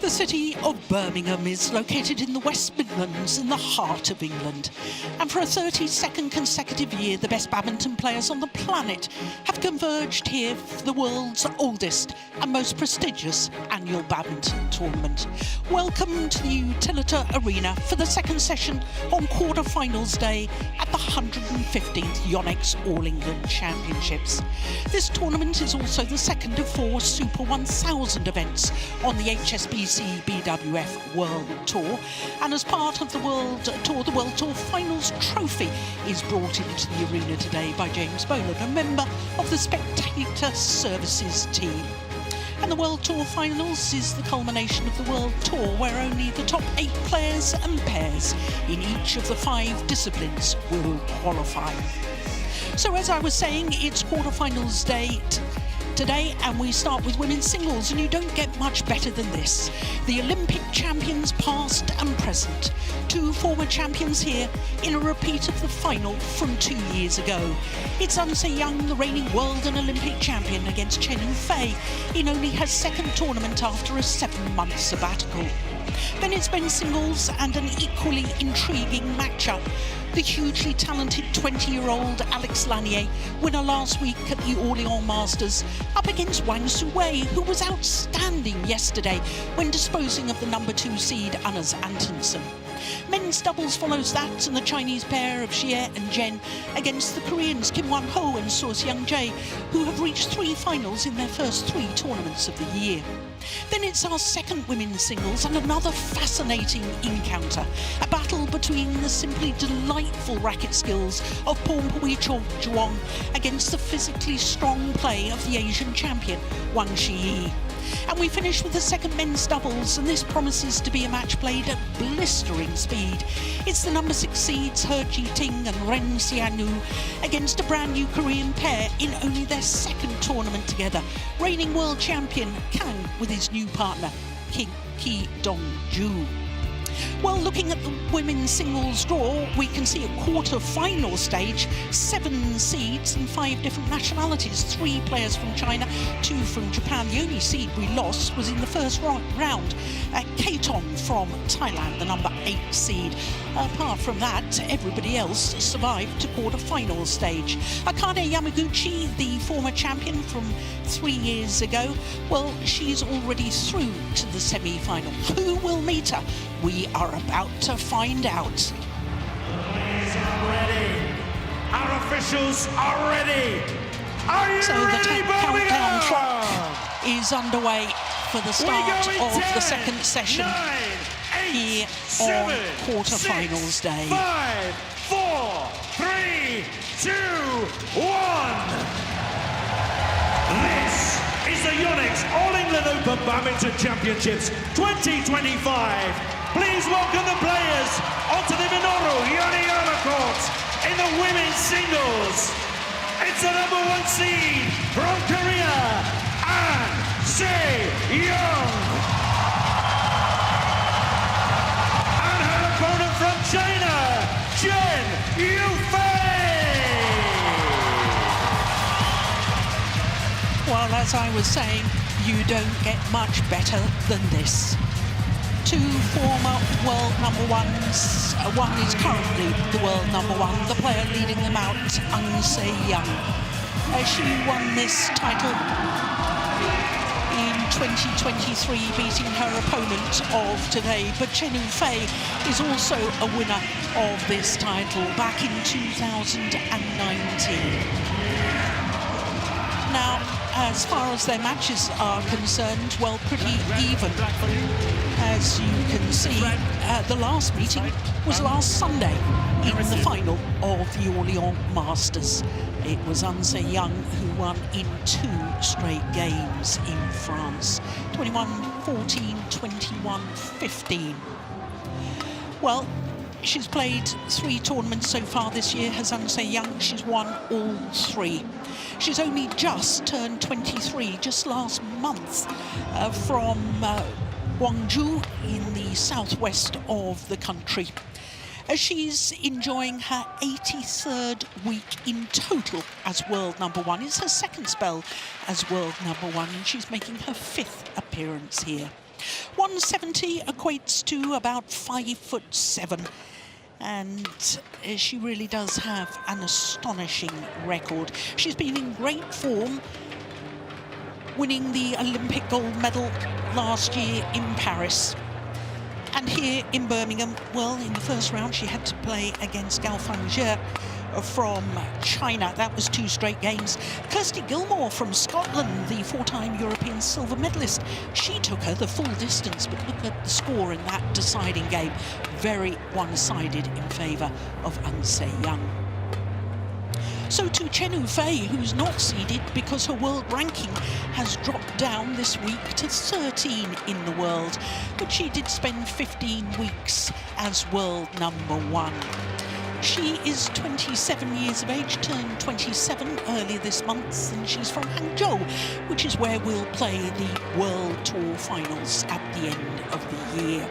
The city of Birmingham is located in the West Midlands in the heart of England. And for a 32nd consecutive year, the best badminton players on the planet have converged here for the world's oldest and most prestigious annual badminton tournament. Welcome to the Utilita Arena for the second session on quarterfinals day at the 115th YONEX All England Championships. This tournament is also the second of 4 Super 1000 events on the HSBC BWF BWF World Tour. And as part of the World Tour, the World Tour Finals trophy is brought into the arena today by James Boland, a member of the Spectator Services team. And the World Tour Finals is the culmination of the World Tour, where only the top 8 players and pairs in each of the 5 disciplines will qualify. So as I was saying, it's quarterfinals day today, and we start with women's singles, and you don't get much better than this. The Olympic champions past and present, 2 former champions here in a repeat of the final from 2 years ago. It's Unse Young, the reigning world and Olympic champion, against Chen Yu Fei in only her 2nd tournament after a 7-month sabbatical. Then it's men's singles and an equally intriguing matchup. The hugely talented 20-year-old Alex Lanier, winner last week at the Orléans Masters, up against Wang Suwei, who was outstanding yesterday when disposing of the number 2 seed Anders Antonsen. Men's doubles follows that, and the Chinese pair of Xie and Zhen against the Koreans Kim Won-ho and So Seung-jae, who have reached 3 finals in their first 3 tournaments of the year. Then it's our 2nd women's singles and another fascinating encounter. A battle between the simply delightful racket skills of Pornpui Cho-Juong against the physically strong play of the Asian champion, Wang Shiyi. And we finish with the 2nd men's doubles, and this promises to be a match played at blistering speed. It's the number 6 seeds He Ji-ting and Ren Xianyu against a brand new Korean pair in only their 2nd tournament together, reigning world champion Kang with his new partner Ki Dong-ju. Well, looking at the women's singles draw, we can see a quarter-final stage, 7 seeds and 5 different nationalities, 3 players from China, 2 from Japan. The only seed we lost was in the first round, Katon from Thailand, the number 8 seed. Apart from that, everybody else survived to quarter-final stage. Akane Yamaguchi, the former champion from 3 years ago, well, she's already through to the semi-final. Who will meet her? We are about to find out. Please are ready. Our officials are ready. Are you ready, the countdown clock is underway for the start of the 2nd session 9, 8, here 7, on quarterfinals 6, day. 5, 4, 3, 2, 1. This is the YONEX All England Open Badminton Championships 2025. Please welcome the players onto the Minoru Yoneyama court in the women's singles. It's the number 1 seed from Korea, Unse Young. And her opponent from China, Chen Yu Fei. Well, as I was saying, you don't get much better than this. 2 former world number 1s. One is currently the world number 1, the player leading them out, Unse Young. She won this title in 2023, beating her opponent of today. But Chen Yu Fei is also a winner of this title back in 2019. Now, as far as their matches are concerned, well, pretty even. As you can see, the last meeting was last Sunday in the final of the Orléans Masters. It was Unse Young who won in 2 straight games in France, 21-14, 21-15. Well, she's played 3 tournaments so far this year, has Unse Young. She's won all 3. She's only just turned 23, just last month, from Gwangju in the southwest of the country. She's enjoying her 83rd week in total as world number 1. It's her 2nd spell as world number 1, and she's making her 5th appearance here. 170 equates to about 5'7", and she really does have an astonishing record. She's been in great form, winning the Olympic gold medal last year in Paris. And here in Birmingham, well, in the first round, she had to play against Galfang Jie, from China. That was 2 straight games. Kirsty Gilmore from Scotland, the 4-time European silver medalist. She took her the full distance, but look at the score in that deciding game. Very one-sided in favour of An Se Young. So to Chen Yu Fei, who's not seeded because her world ranking has dropped down this week to 13 in the world. But she did spend 15 weeks as world #1. She is 27 years of age, turned 27 earlier this month, and she's from Hangzhou, which is where we'll play the World Tour finals at the end of the year.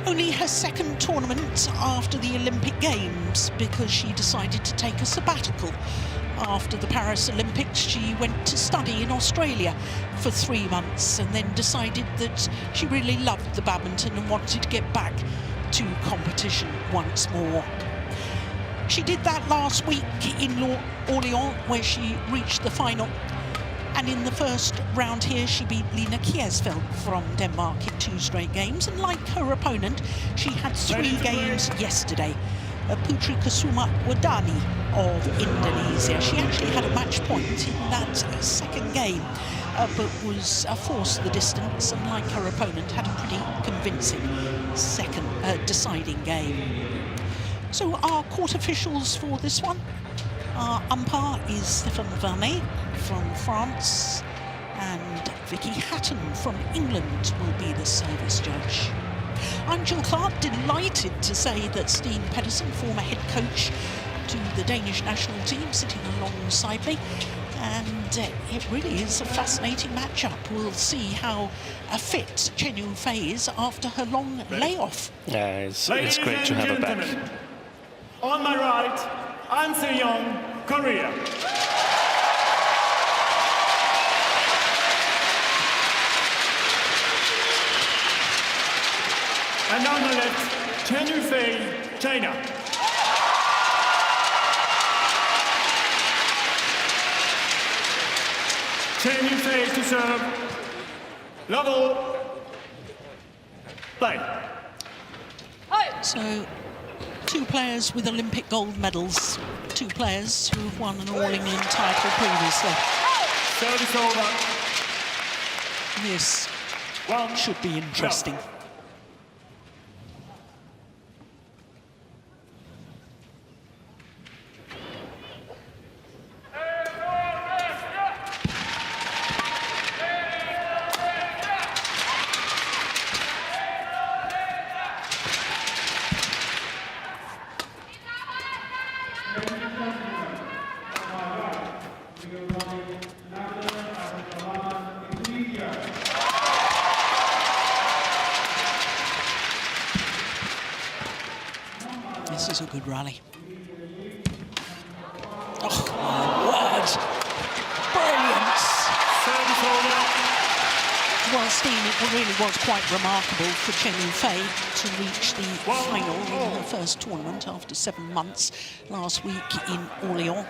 Only her second tournament after the Olympic Games, because she decided to take a sabbatical. After the Paris Olympics, she went to study in Australia for 3 months and then decided that she really loved the badminton and wanted to get back to competition once more. She did that last week in Orléans, where she reached the final. And in the first round here, she beat Lina Kjærsfeldt from Denmark in 2 straight games. And like her opponent, she had 3 games yesterday. Putri Kusuma Wadani of Indonesia. She actually had a match point in that second game, but was forced the distance, and like her opponent, had a pretty convincing second deciding game. So our court officials for this one, our umpire is Stéphane Vernet from France, and Vicky Hatton from England will be the service judge. I'm Jill Clark, delighted to say that Steen Pedersen, former head coach to the Danish national team, sitting alongside me, and it really is a fascinating matchup. We'll see how fit Chen Yu Fei is after her long layoff. Yeah, it's great to have her back. On my right, An Se Young, Korea. And on the left, Chen Yu Fei, China. Chen Yu Fei to serve. Level. Play. So, 2 players with Olympic gold medals, 2 players who have won an All-England title previously. Service over. This should be interesting. This is a good rally. Oh, my word. Brilliant. Well, Steen, it really was quite remarkable for Chen Yu Fei to reach the final in her first tournament after 7 months last week in Orléans.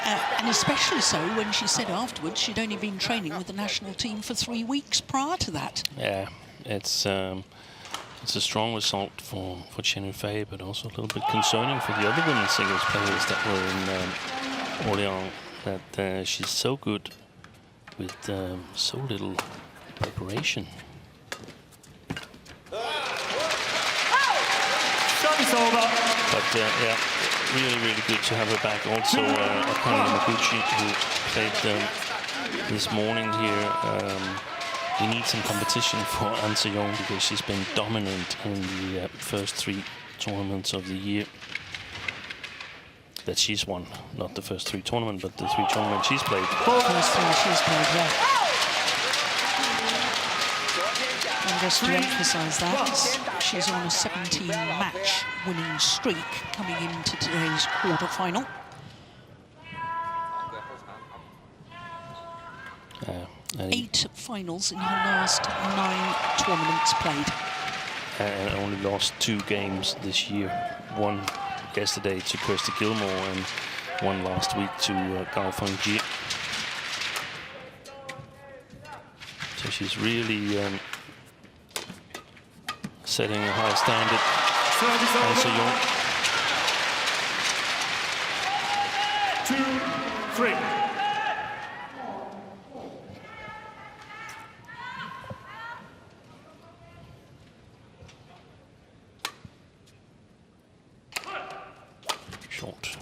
And especially so when she said afterwards she'd only been training with the national team for 3 weeks prior to that. Yeah, it's a strong result for Chen Yu Fei, but also a little bit concerning for the other women's singles players that were in Orléans, that she's so good with so little preparation. Service over. But yeah, really good to have her back. Also, Akane Yamaguchi, who played this morning here. We need some competition for An Se Young because she's been dominant in the first 3 tournaments of the year that she's won. Not the first 3 tournaments, but the 3 tournaments she's played. First 3 she's played, yeah. And just to emphasise that, she's on a 17-match winning streak coming into today's quarterfinal. 8 finals in her last 9 tournaments played. And only lost 2 games this year. 1 yesterday to Kirsty Gilmore and 1 last week to Gao Fengji. So she's really setting a high standard. An Se Young. 2-3. Short.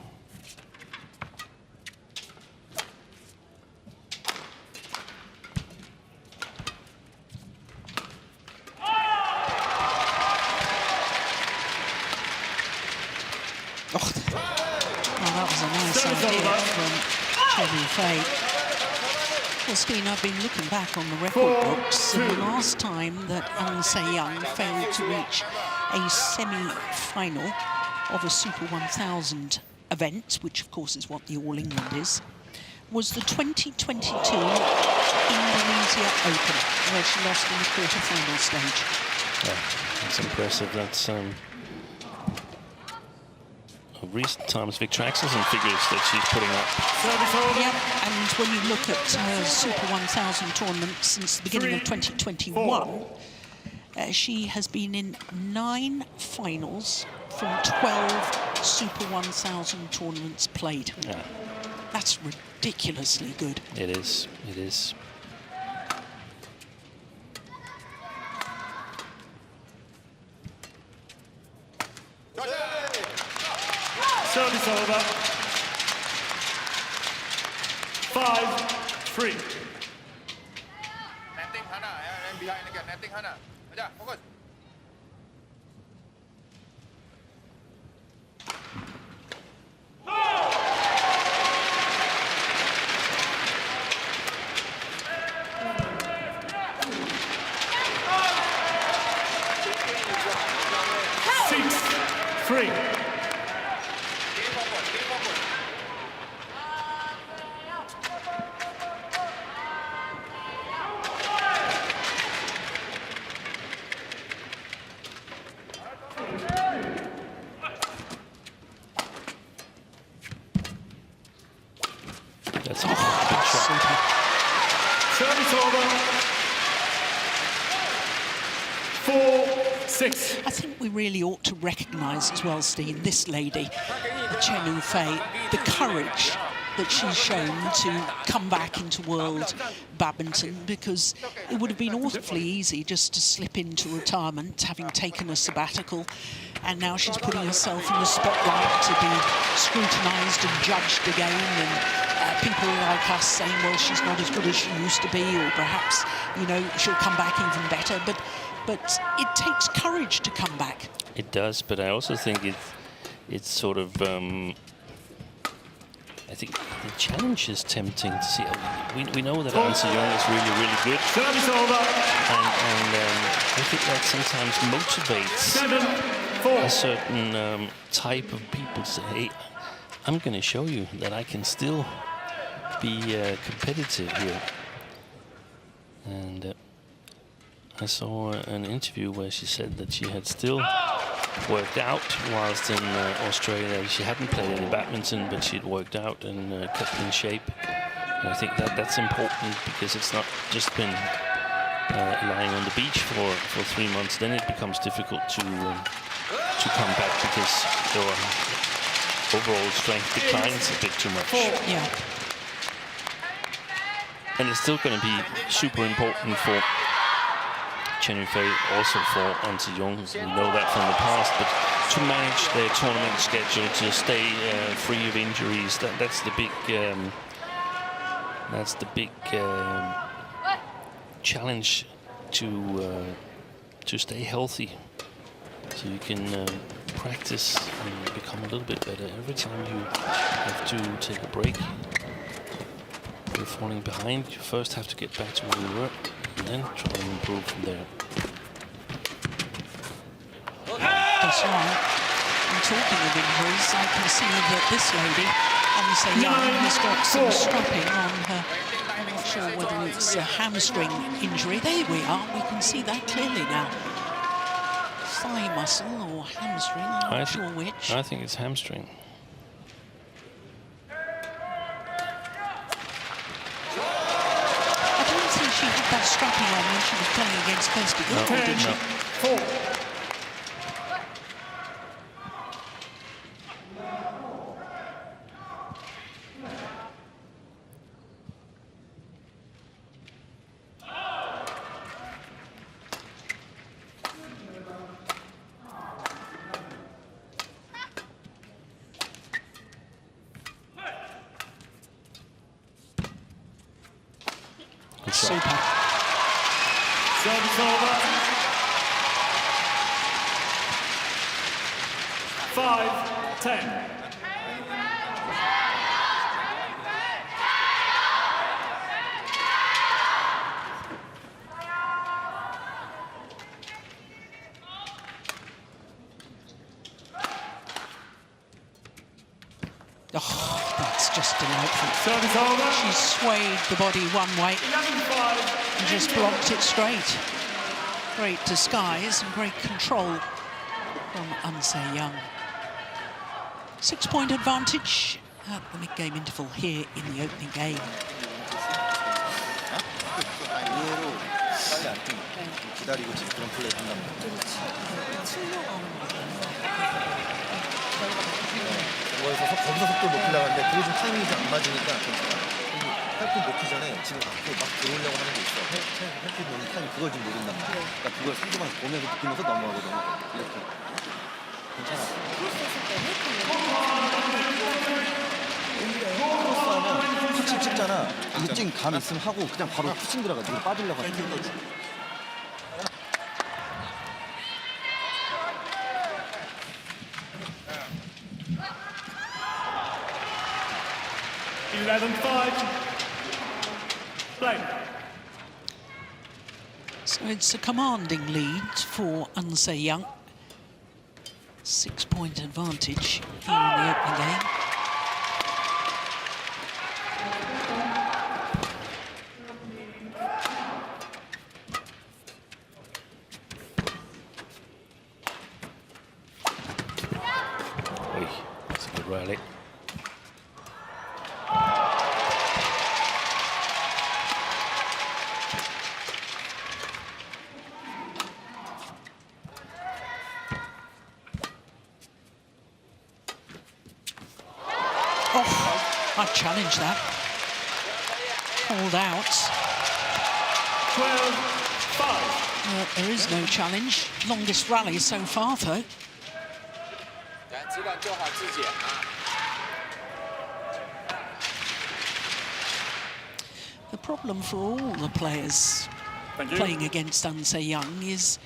Oh, well, that was a nice idea from Chen Yu Fei. Well, Steen, I've been looking back on the record books, and the last time that An Se-young failed to reach a semi-final of a Super 1000 event, which of course is what the All England is, was the 2022 Indonesia Open, where she lost in the quarterfinal stage. Yeah, that's impressive. That's recent times Victor Axelsen figures that she's putting up. Yep, and when you look at her Super 1000 tournament since the beginning of 2021, she has been in 9 finals from 12 Super 1000 tournaments played. Yeah. That's ridiculously good. It is. It is. Service over. 5-3. Netting sana, yang behind again. Netting sana. Aja, fokus. That's a big shot. Service over. 4-6. I think we really ought to recognise as well, Steen, this lady, Chen Yu Fei, the courage that she's shown to come back into world badminton, because it would have been awfully easy just to slip into retirement, having taken a sabbatical, and now she's putting herself in the spotlight to be scrutinised and judged again, and people like us saying, well, she's not as good as she used to be, or perhaps, you know, she'll come back even better, but it takes courage to come back. It does, but I also think it's sort of I think the challenge is tempting to see. We know that An Se-young is really good, Service over. and I think that sometimes motivates 7-4. a certain type of people to say, hey, I'm going to show you that I can still be competitive here. And I saw an interview where she said that she had still worked out whilst in Australia. She hadn't played any badminton, but she'd worked out and kept in shape. And I think that's important, because it's not just been lying on the beach for 3 months. Then it becomes difficult to come back, because your overall strength declines a bit too much. Yeah. And it's still going to be super important for Chen Yu Fei, also for An Se-young. We know that from the past, but to manage their tournament schedule, to stay free of injuries, that's the big challenge to stay healthy, so you can practice and become a little bit better. Every time you have to take a break, you're falling behind. You first have to get back to where you were, and then try and improve from there. That's right. And talking of injuries, I can see that this lady, An Se-young, has got some strapping on her. I'm not sure whether it's a hamstring injury. There we are. We can see that clearly now. Thigh muscle or hamstring, I'm not sure which. I think it's hamstring. I don't think she had that strapping on when she was playing against Kirsty Goodall, did she? 4. shot. Super. Service over. 5-10. Oh, that's just delightful. Service over. She swayed the body one way 11-5. and just blocked it straight. Great disguise and great control from An-se Young. 6-point advantage at the mid-game interval here in the opening game. 기다리고 지금 그런 플레이 한단 말이에요. 거기서 속도 높이려고 하는데 그게 좀 타이밍이 좀 안 맞으니까 헬핏 놓기 전에 지금 앞으로 막 들어오려고 하는 게 있어. 헬핏 놓는 타이밍 그걸 좀 노린단 말이야. 그러니까 그걸 상대방에서 보면서 느끼면서 넘어가거든. 이렇게. 괜찮아. 크로스하면 푸칭 찍잖아. 일찍 감 있으면 하고 그냥 바로 푸칭 들어가. 지금 빠지려고 하는 11-5. Play. So it's a commanding lead for An-se Young. 6-point advantage here in the opening game. Oy, that's a good rally. Oh, I challenge that. Called out. 12-5. There is no challenge. Longest rally so far, though. 知道就好自己啊。 The problem for all the players playing against An-se Young is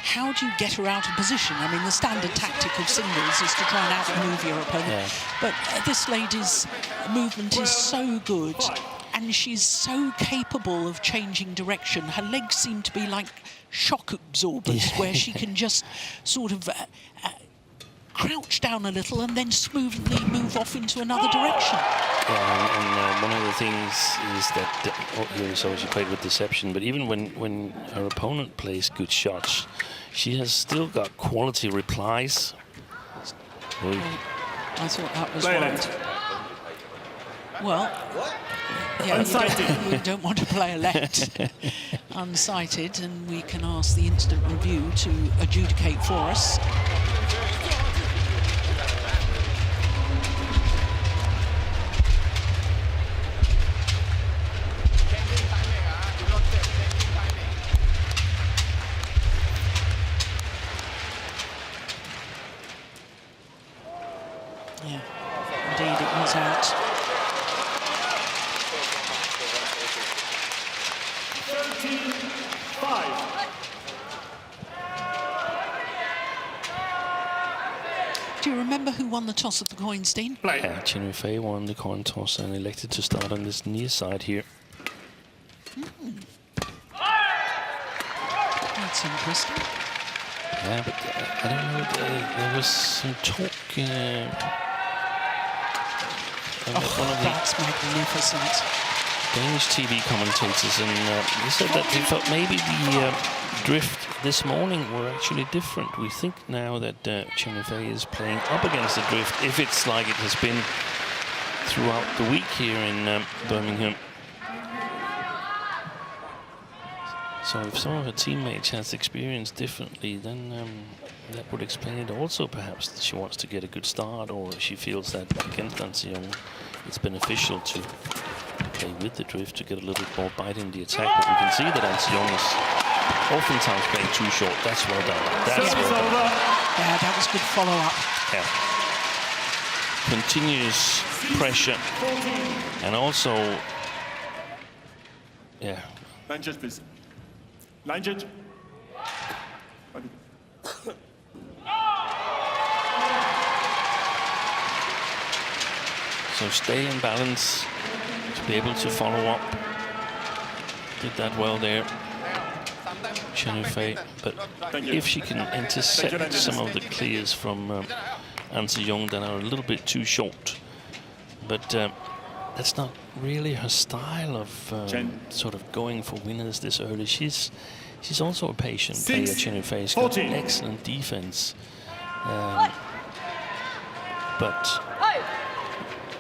how do you get her out of position? I mean, the standard tactic of singles is to try and outmove your opponent. Yeah. But this lady's movement is so good and she's so capable of changing direction. Her legs seem to be like shock absorbers where she can just sort of crouch down a little and then smoothly move off into another direction. Yeah, and one of the things is that here so she played with deception, but even when her opponent plays good shots, she has still got quality replies. Oy. I thought that was Play right. left. Well, yeah, Unsighted. you don't want to play a left. Unsighted, and we can ask the instant review to adjudicate for us. Yeah, indeed it was out. 13-5. Do you remember who won the toss of the coin, Steen? Play. Yeah, Chen Yu Fei won the coin toss and elected to start on this near side here. That's interesting. Yeah, but I don't know. There was some talk. One of the That's magnificent. Danish TV commentators, and they said that they felt maybe the drift this morning were actually different. We think now that Chen Yu Fei is playing up against the drift, if it's like it has been throughout the week here in Birmingham. So if some of her teammates has experienced differently, then that would explain it also. Perhaps that she wants to get a good start, or she feels that against An-se Young it's beneficial to play with the drift to get a little more bite in the attack. But we can see that An-se Young is oftentimes playing too short. That's well done. That's well done. Yeah, that was good follow-up. Yeah. Continuous pressure, and also, yeah, Line judge, please. Line judge. So stay in balance to be able to follow up. Did that well there, Chen Yu Fei. But if she can intercept some of the clears from An Se-young that are a little bit too short, but that's not really her style of sort of going for winners this early. She's also a patient player, Chen Yu Fei. She's got excellent defense, but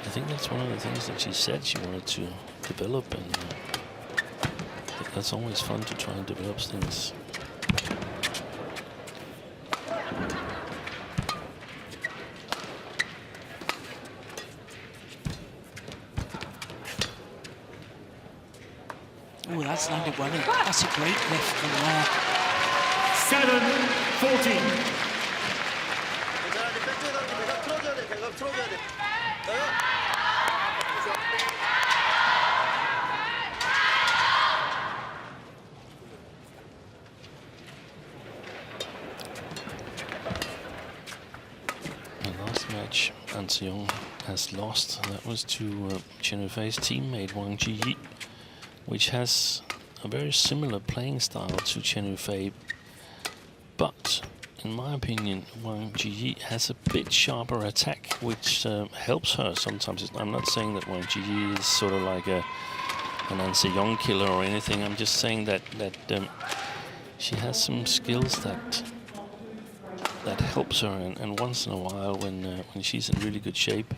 I think that's one of the things that she said she wanted to develop, and I think that's always fun to try and develop things. Oh, that's landed well. That's a great lift from there. 7-14. The last match An Se-young has lost, that was to Chen Yu Fei's teammate Wang Ji, which has a very similar playing style to Chen Yu Fei, but in my opinion, Wang Ji has a bit sharper attack, which helps her sometimes. I'm not saying that Wang Ji is sort of like an An Se-young killer or anything. I'm just saying that she has some skills that helps her, and once in a while, when she's in really good shape,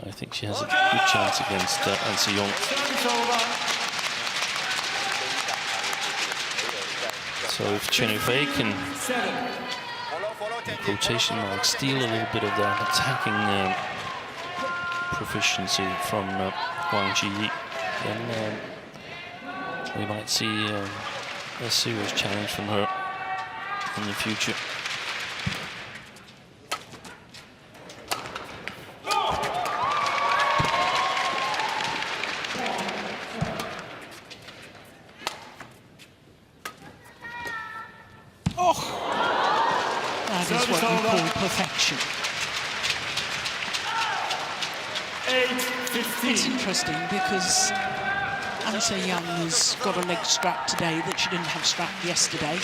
I think she has a good chance against An Se-young. So if Chen Yu Fei can, in quotation marks, steal a little bit of that attacking proficiency from Wang Ji, then we might see a serious challenge from her in the future. That is what you call perfection. 8-15. It's interesting because An Se-young has got a leg strap today that she didn't have strapped yesterday.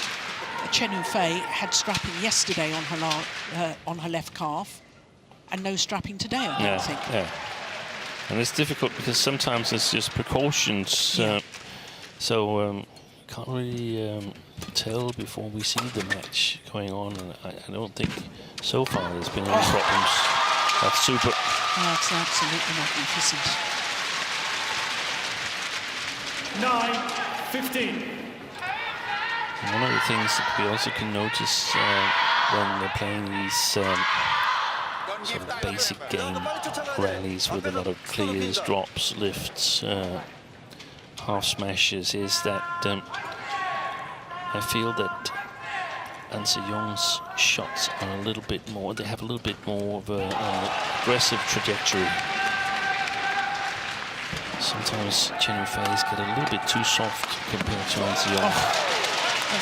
Chen Yu Fei had strapping yesterday on her left calf, and no strapping today, I don't think. Yeah. And it's difficult because sometimes it's just precautions. So can't really tell before we see the match going on. And I don't think so far there's been any problems. That's super. That's absolutely magnificent. 9-15. One of the things that we also can notice when they're playing these sort of basic game rallies with a lot of clears, drops, lifts, half smashes, is that I feel that An Se-young's shots are a little bit more, they have a little bit more of an aggressive trajectory. Sometimes Chen Yu Fei's get a little bit too soft compared to An Se-young.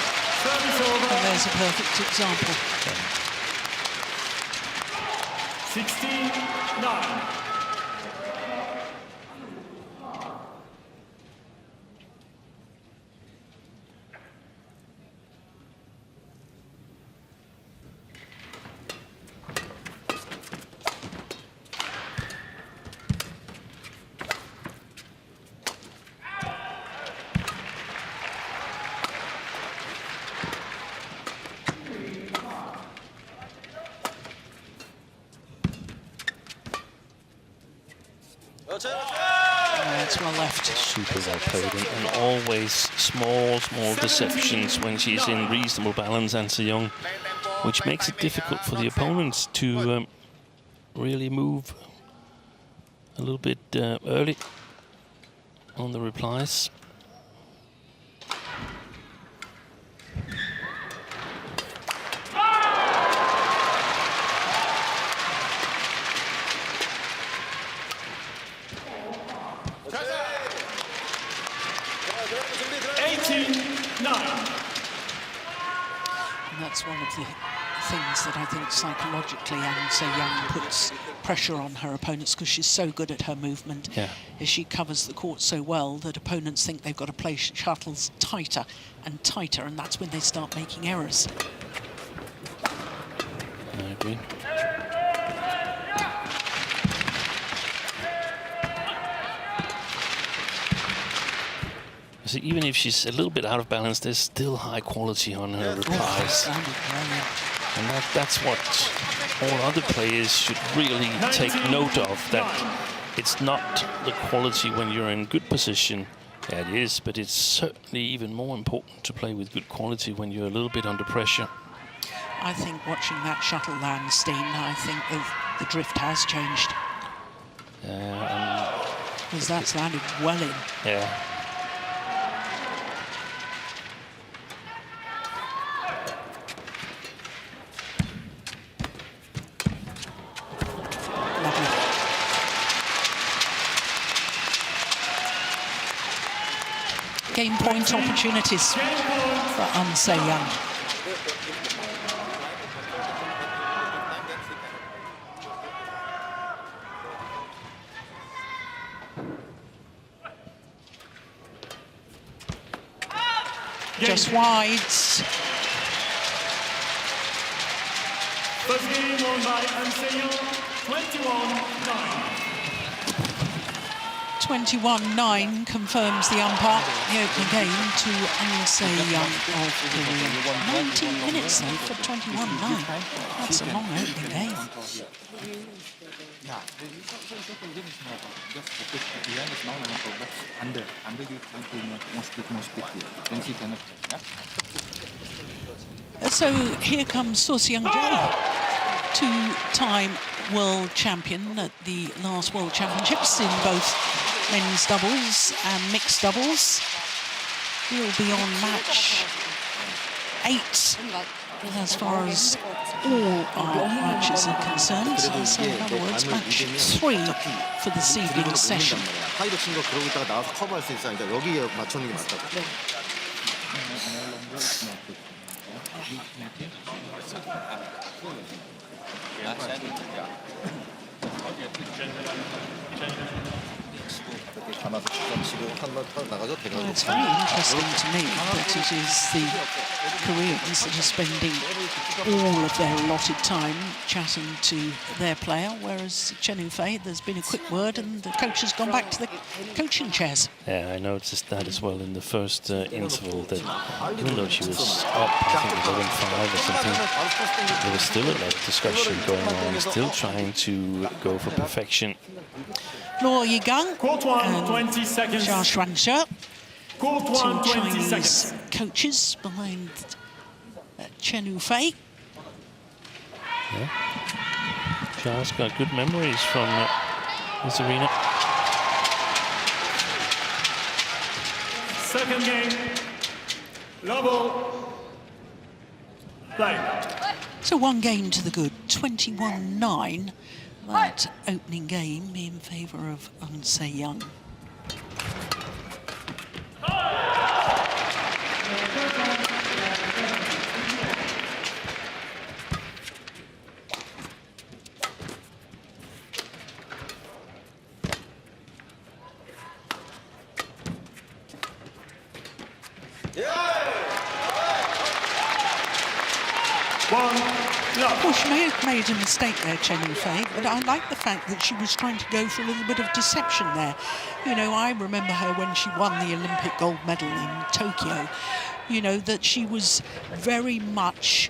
And there's a perfect example. 16-9. It's well left. Super well played, and always small deceptions when she's in reasonable balance, An Se-young, which makes it difficult for the opponents to really move a little bit early on the replies. And that's one of the things that I think psychologically An Se-young puts pressure on her opponents, because she's so good at her movement. Yeah. As she covers the court so well that opponents think they've got to play shuttles tighter and tighter, and that's when they start making errors. I agree. So even if she's a little bit out of balance, there's still high quality on her replies. And that's what all other players should really take note of, that it's not the quality when you're in good position. Yeah, it is, but it's certainly even more important to play with good quality when you're a little bit under pressure. I think watching that shuttle land, Steen, I think the drift has changed. Because that's landed well in. Yeah. Game point opportunities for An Se-young. Just wide. First game won by An Se-young, 21-9. 21-9 confirms the umpire the opening game to An Se-young of Korea. 19 minutes though for 21-9. That's a long opening game. So here comes So Seung-jae, two-time world champion at the last World Championships in both men's doubles and mixed doubles. He'll be on match 8 as far as all our matches are concerned. So in other words, match 3 for this evening's session. 하이로 친 거 그러고 있다가 나와서 커버할 수 있으니까 여기에 맞추는 게 맞다고. Well, it's very interesting to me that it is the Koreans that are spending all of their allotted time chatting to their player, whereas Chen Yu Fei, there's been a quick word and the coach has gone back to the coaching chairs. Yeah, I noticed that as well in the first interval, that even though she was up, I think 11-5 or something, there was still a lot of discussion going on, still trying to go for perfection. Luo Yigang Court one, and 20 seconds. Xia Shuangxue, Court one, two 20 Chinese seconds. coaches behind Chen Yu Fei. Yeah. Xia's got good memories from this arena. Second game. Level. Play. So one game to the good, 21-9. That opening game in favour of An Se-young. Well, she may have made a mistake there, Chen Yu Fei, but I like the fact that she was trying to go for a little bit of deception there. You know, I remember her when she won the Olympic gold medal in Tokyo, you know, that she was very much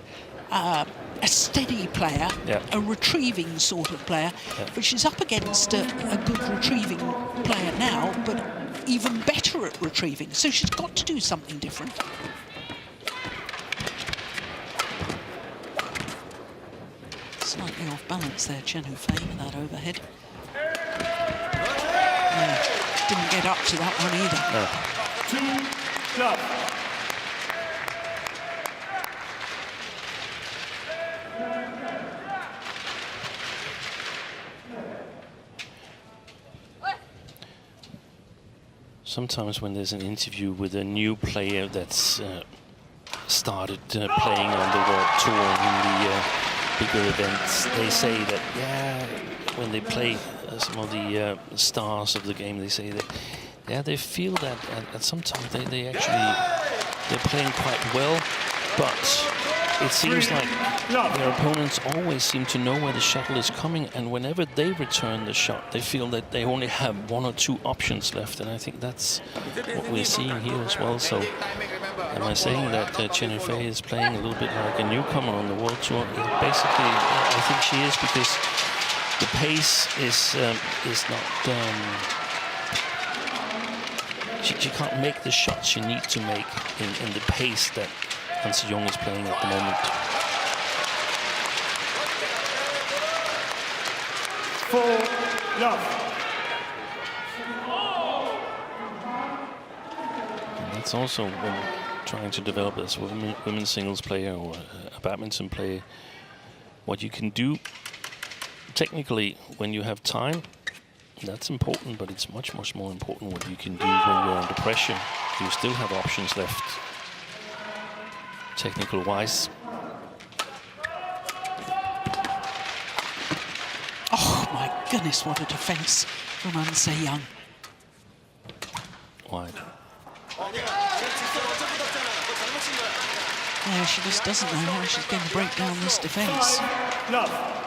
a steady player, a retrieving sort of player, but she's up against a good retrieving player now, but even better at retrieving, so she's got to do something different. Slightly off balance there, Chen Yu Fei, with that overhead. Yeah, didn't get up to that one either. No. 2 love. sometimes when there's an interview with a new player that's started playing on the World Tour in the bigger events, they say that, yeah, when they play some of the stars of the game, they say that, yeah, they feel that at some time they're playing quite well, but it seems like their opponents always seem to know where the shuttle is coming, and whenever they return the shot, they feel that they only have 1 or 2 options left, and I think that's what we're seeing here as well. So am I saying that Chen Yu Fei is playing a little bit like a newcomer on the World Tour? Yeah, basically, I think she is, because the pace is not... She can't make the shots she needs to make in the pace that Hans Jung is playing at the moment. 4 love. And that's also when trying to develop as a women's singles player or a badminton player, what you can do technically when you have time. That's important, but it's much more important what you can do when you're under pressure. You still have options left, technical-wise. Oh my goodness, what a defence from An Se-young. Wide. Yeah, she just doesn't know how she's going to break down this defence. Love.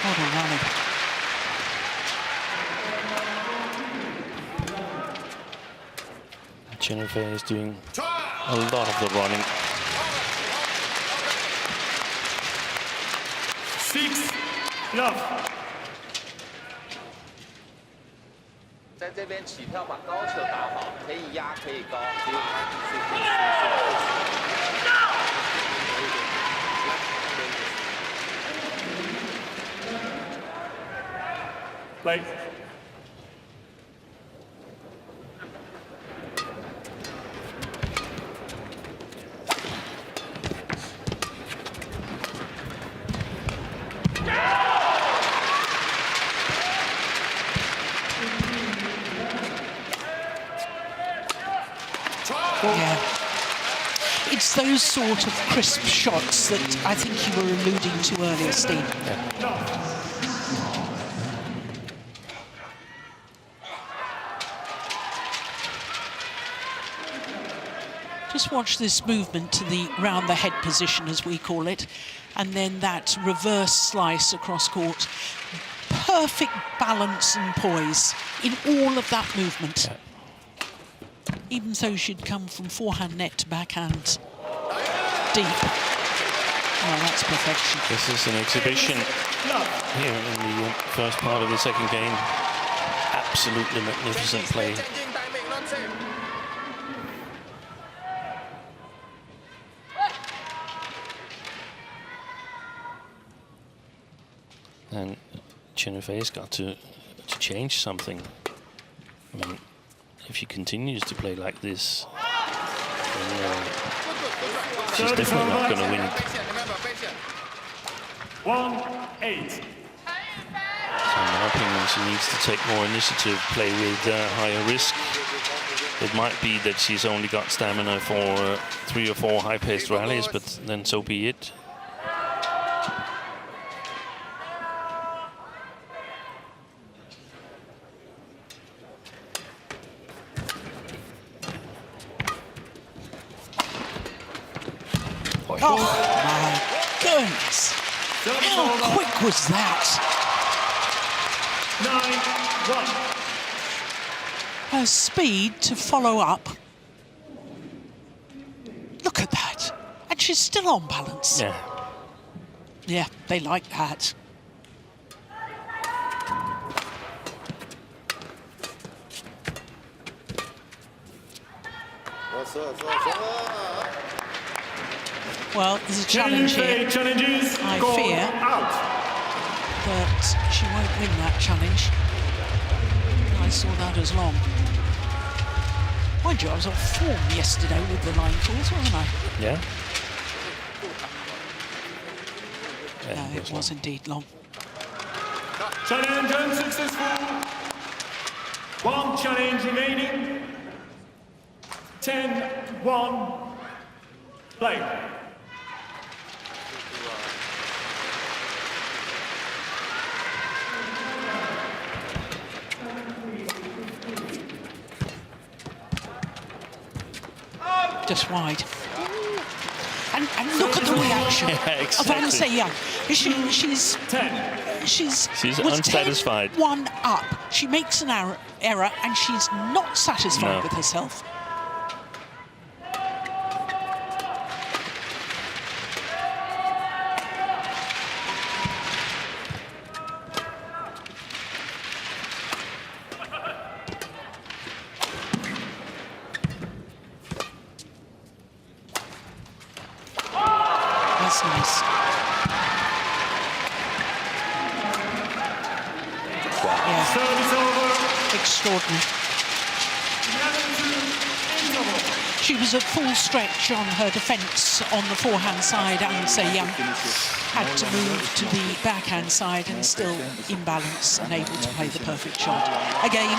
What a rally. Chen Yu Fei is doing a lot of the running. 6 love. 在这边起跳把高球打好，可以压可以高。Play. Yeah. It's those sort of crisp shots that I think you were alluding to earlier, Steve. Just watch this movement to the round the head position, as we call it, and then that reverse slice across court. Perfect balance and poise in all of that movement. Yeah. Even though she'd come from forehand net to backhand deep. Oh, that's perfection. This is an exhibition here in the first part of the second game. Absolutely magnificent play. And Chen Yu Fei's got to change something. I mean, if she continues to play like this, then she's definitely not going to win it. 1-8. So in my opinion, she needs to take more initiative, play with higher risk. It might be that she's only got stamina for 3 or 4 high-paced rallies, but then so be it. Oh, my goodness. How quick was that? 9-1. Her speed to follow up. Look at that. And she's still on balance. Yeah. Yeah, they like that. Well, there's a challenge here. I fear that she won't win that challenge. I saw that as long. Mind you, I was off form yesterday with the line calls, wasn't I? Yeah. No, it was indeed long. Challenge unsuccessful. One challenge remaining. 10-1. Play. Just wide. And look at the reaction of Anse Young. She's was unsatisfied. 10-1 up. She makes an error and she's not satisfied with herself. That's nice. Yeah. Service over. Extraordinary. She was at full stretch on her defence on the forehand side, and Anse Young had to move to the backhand side and still in balance and able to play the perfect shot. Again,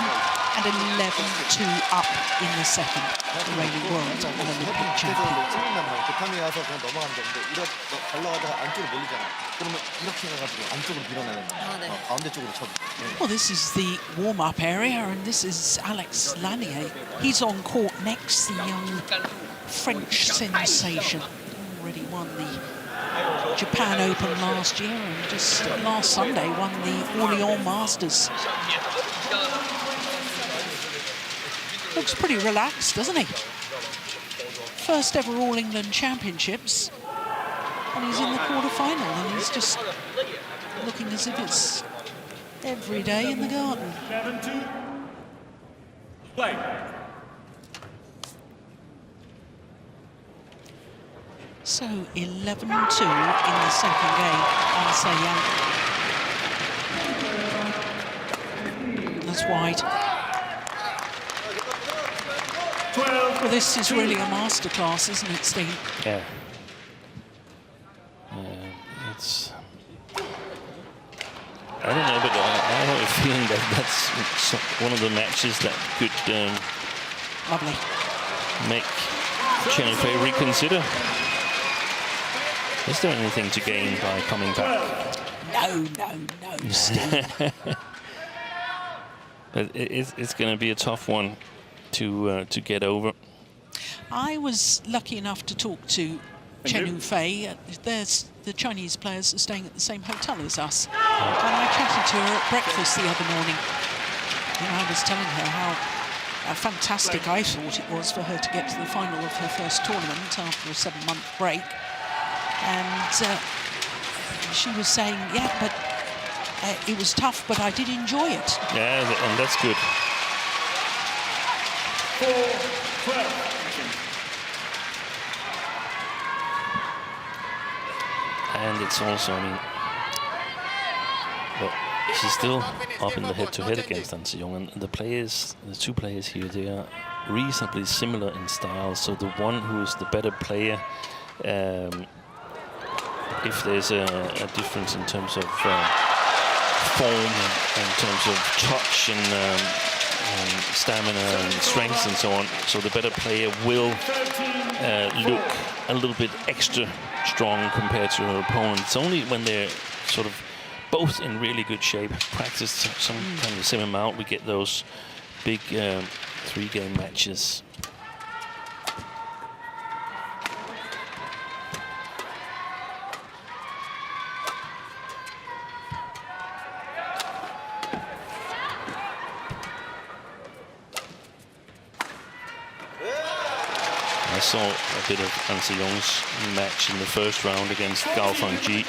and 11-2 up in the second, the reigning world Olympic champion. 대탐이 와서 그냥 넘어가면 되는데 달려가다가 안쪽으로 몰리잖아. 그러면 이렇게 가가지고 안쪽으로 밀어내는 거야. 가운데 쪽으로 쳐도. Well, this is the warm-up area, and this is Alex Lanier. He's on court next, the young French sensation. Already won the Japan Open last year, and just last Sunday won the Orléans Masters. Looks pretty relaxed, doesn't he? First ever All England Championships, and he's in the quarterfinal, and he's just looking as if it's every day in the garden. 7-2. Play. So 11-2 in the second game, Anse Young. That's wide. 12. Well, this is really a masterclass, isn't it, Steve? Yeah. It's. I don't know, but I have a feeling that that's one of the matches that could Lovely. make Chen Yu Fei reconsider. Is there anything to gain by coming back? No, Steve. But it's going to be a tough one to get over. I was lucky enough to talk to Chen Yu Fei. There's the Chinese players are staying at the same hotel as us. And I chatted to her at breakfast the other morning. And I was telling her how fantastic I thought it was for her to get to the final of her first tournament after a 7-month break. And she was saying, yeah, but it was tough, but I did enjoy it. Yeah, and that's good. 4-12. And it's also, I mean, well, she's still up in the head-to-head against Anse Young, and the two players here, they are reasonably similar in style. So the one who is the better player, if there's a difference in terms of form, in terms of touch and stamina and strength and so on, so the better player will look a little bit extra strong compared to her opponent. It's only when they're sort of both in really good shape, practice some kind of the same amount, we get those big 3-game matches. I saw a bit of An Se-young's match in the first round against Gao Fangji,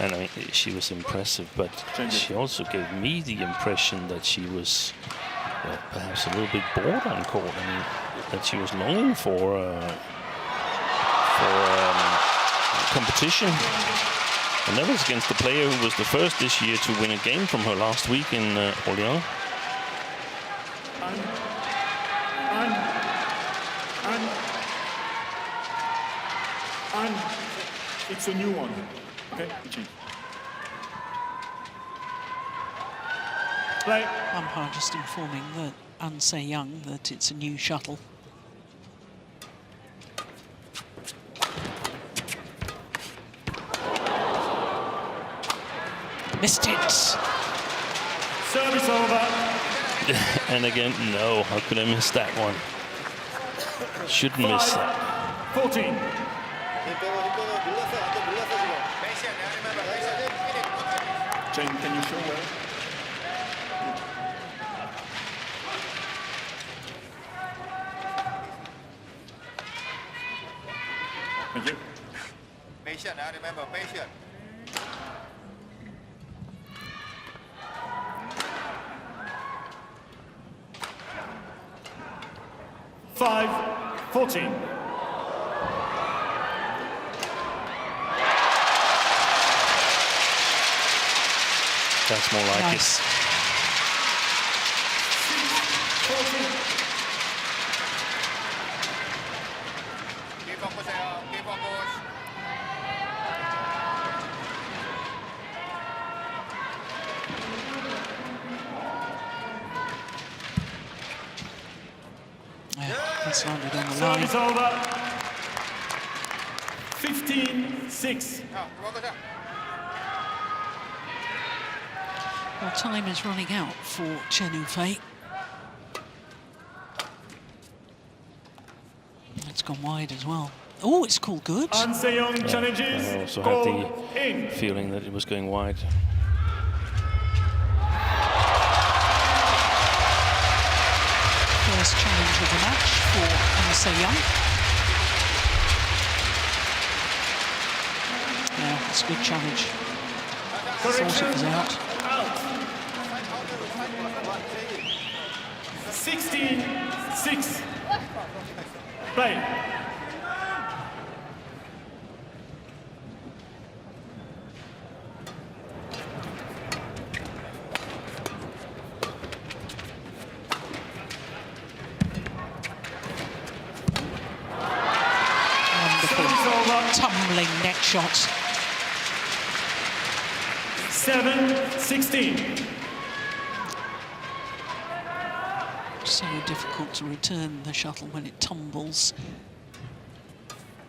and I mean, she was impressive, but she also gave me the impression that she was, well, perhaps a little bit bored on court. I mean, that she was longing for competition. And that was against the player who was the first this year to win a game from her last week in Orléans. And it's a new one. Okay, change. Play. Umpire just informing that An Se-young that it's a new shuttle. Missed it. Service over. And again, no, how could I miss that one? Shouldn't miss that. 14. Chen, can you show where? Thank you. Patient, remember, patient. Five, 14. That's more like Nice. it. 14. Keep focus, keep focus. Yeah, that's landed on the line. Service over. 15-6. Focus. Well, time is running out for Chen Yu Fei. It's gone wide as well. Oh, it's called good. An Se-young challenges. I also Call had the in. feeling that it was going wide. First challenge of the match for An Se-young. Yeah, it's a good challenge. Thought it was out. 16-6. Play. Wonderful. Service over. Tumbling net shots. 7-16. So difficult to return the shuttle when it tumbles.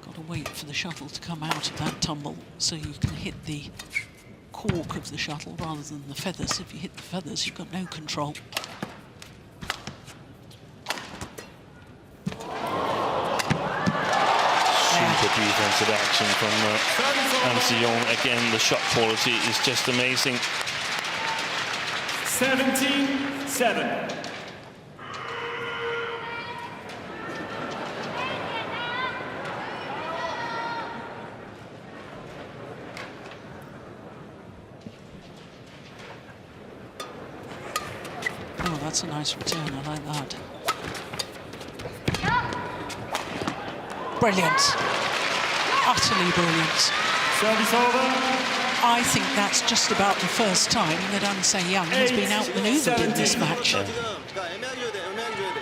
Got to wait for the shuttle to come out of that tumble so you can hit the cork of the shuttle rather than the feathers. If you hit the feathers, you've got no control. Super defensive action from An Se-young. Again, the shot quality is just amazing. 17-7. Oh, that's a nice return. I like that. Brilliant. Utterly brilliant. Service over. I think that's just about the first time that An Se-young has been outmaneuvered in this match. 지금 그러니까 애매하게 줘야 돼. 애매하게 줘야 돼.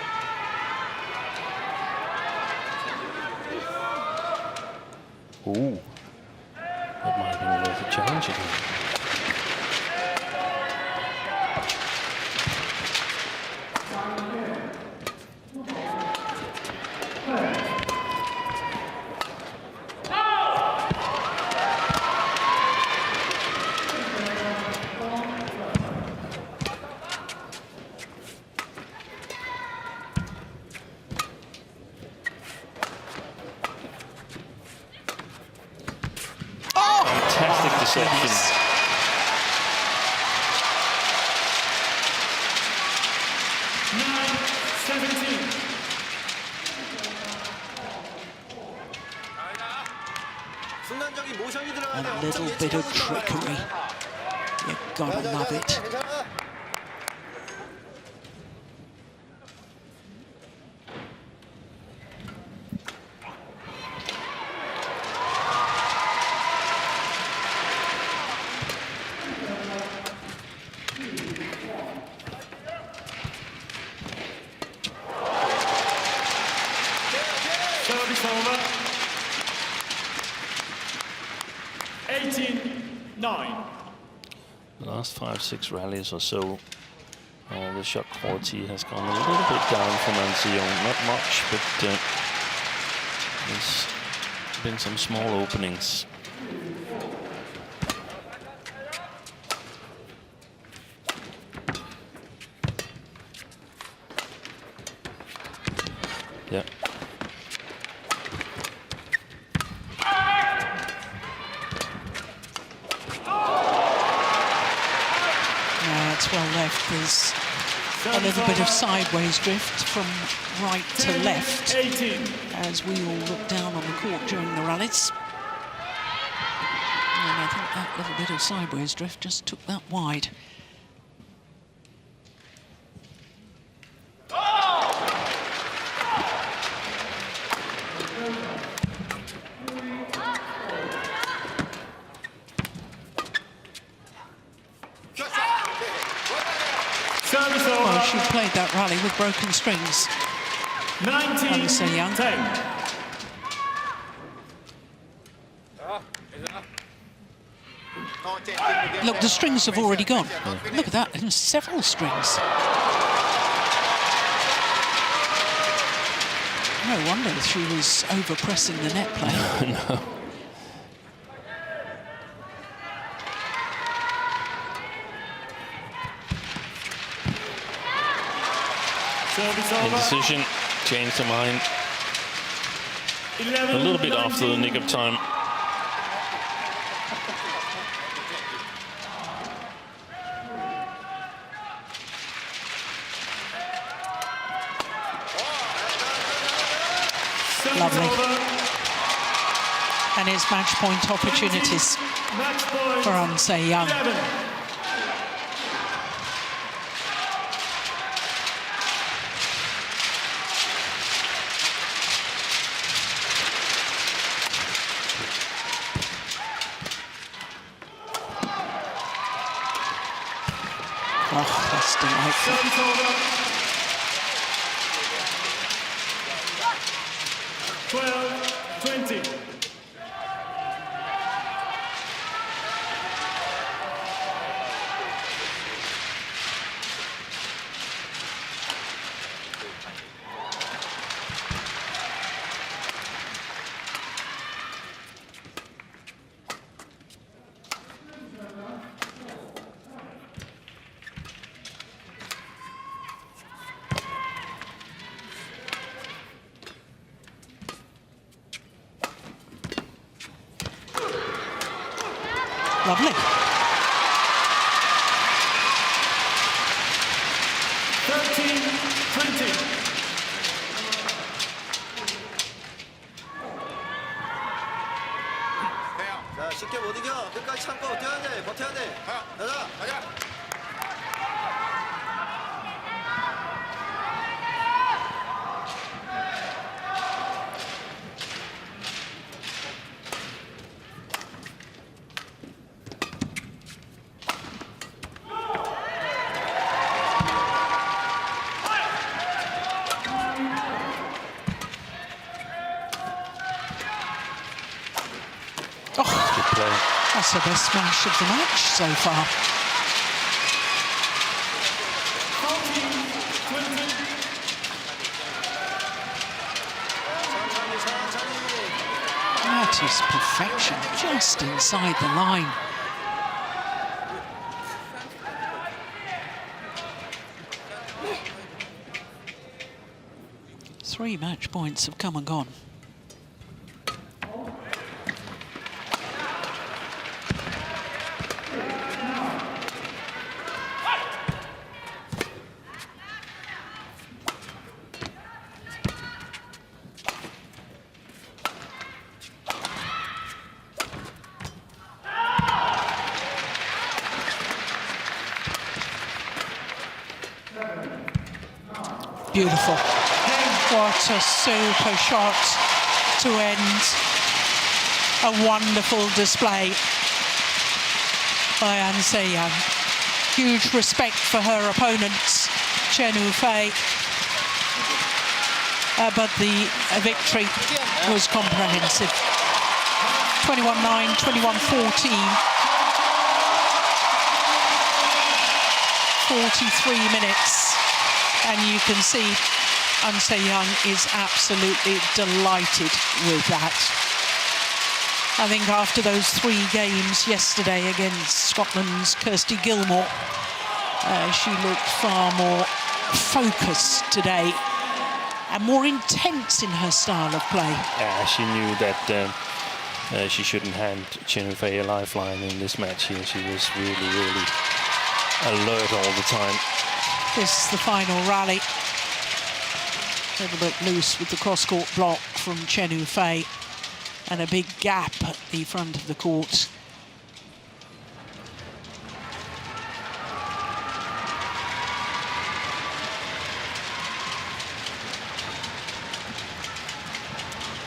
Ooh, that might have been worth a challenge again. Fantastic deception. 순간적인 모션이 들어가야 돼. A little bit of trickery. You gotta love it. 괜찮아. Service over. 18-9. The last 5-6 rallies or so, the shot quality has gone a little bit down from An Se-young. Not much, but there's been some small openings. Yeah. It's well left. There's a little bit of sideways drift from right to left 18. as we all look down on the court during the rallies. And I think that little bit of sideways drift just took that wide. Service Well, over. she played that rally with broken strings. 19-10. Se-young. Look, the strings have already gone. Look at that, and several strings. No wonder she was over-pressing the net play. No. Service over. Indecision, changed her mind 11, a little bit after the 19. nick of time. Service Lovely. over. And it's match point opportunities Match point. for An Se-young. 11. Oh, that's delightful. Service over. 12-20. Lovely. 13-20. 자, 쉽게 못 이겨. 끝까지 참고 뛰어야 돼. 버텨야 돼. 가자. 가자. Oh, Good play. that's the best smash of the match so far. 14-20. That is perfection, just inside the line. Three match points have come and gone. Beautiful. What a super shot to end a wonderful display by An Se-young. Huge respect for her opponents, Chen Yu Fei. But the victory was comprehensive. 21-9, 21-14. 43 minutes. And you can see An Se-young is absolutely delighted with that. I think after those 3 games yesterday against Scotland's Kirsty Gilmore, she looked far more focused today and more intense in her style of play. Yeah, she knew that she shouldn't hand Chen Yu Fei a lifeline in this match here. She was really, really alert all the time. This is the final rally. A little bit loose with the cross-court block from Chen Yu Fei and a big gap at the front of the court.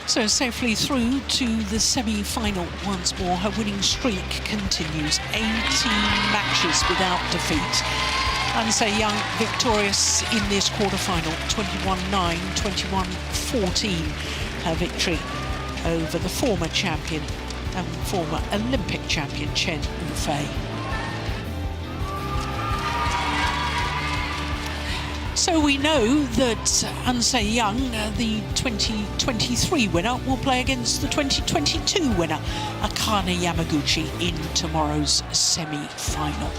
So safely through to the semi-final once more. Her winning streak continues. 18 matches without defeat. An Se-young victorious in this quarterfinal, 21-9, 21-14. Her victory over the former champion and former Olympic champion Chen Yu Fei. So we know that An Se-young, the 2023 winner, will play against the 2022 winner, Akane Yamaguchi, in tomorrow's semi-final.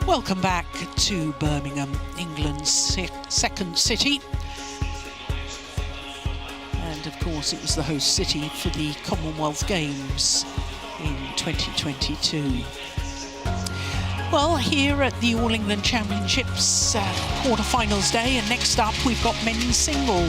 Welcome back to Birmingham, England's second city. And of course it was the host city for the Commonwealth Games in 2022. Well, here at the All England Championships quarterfinals day, and next up we've got men's singles.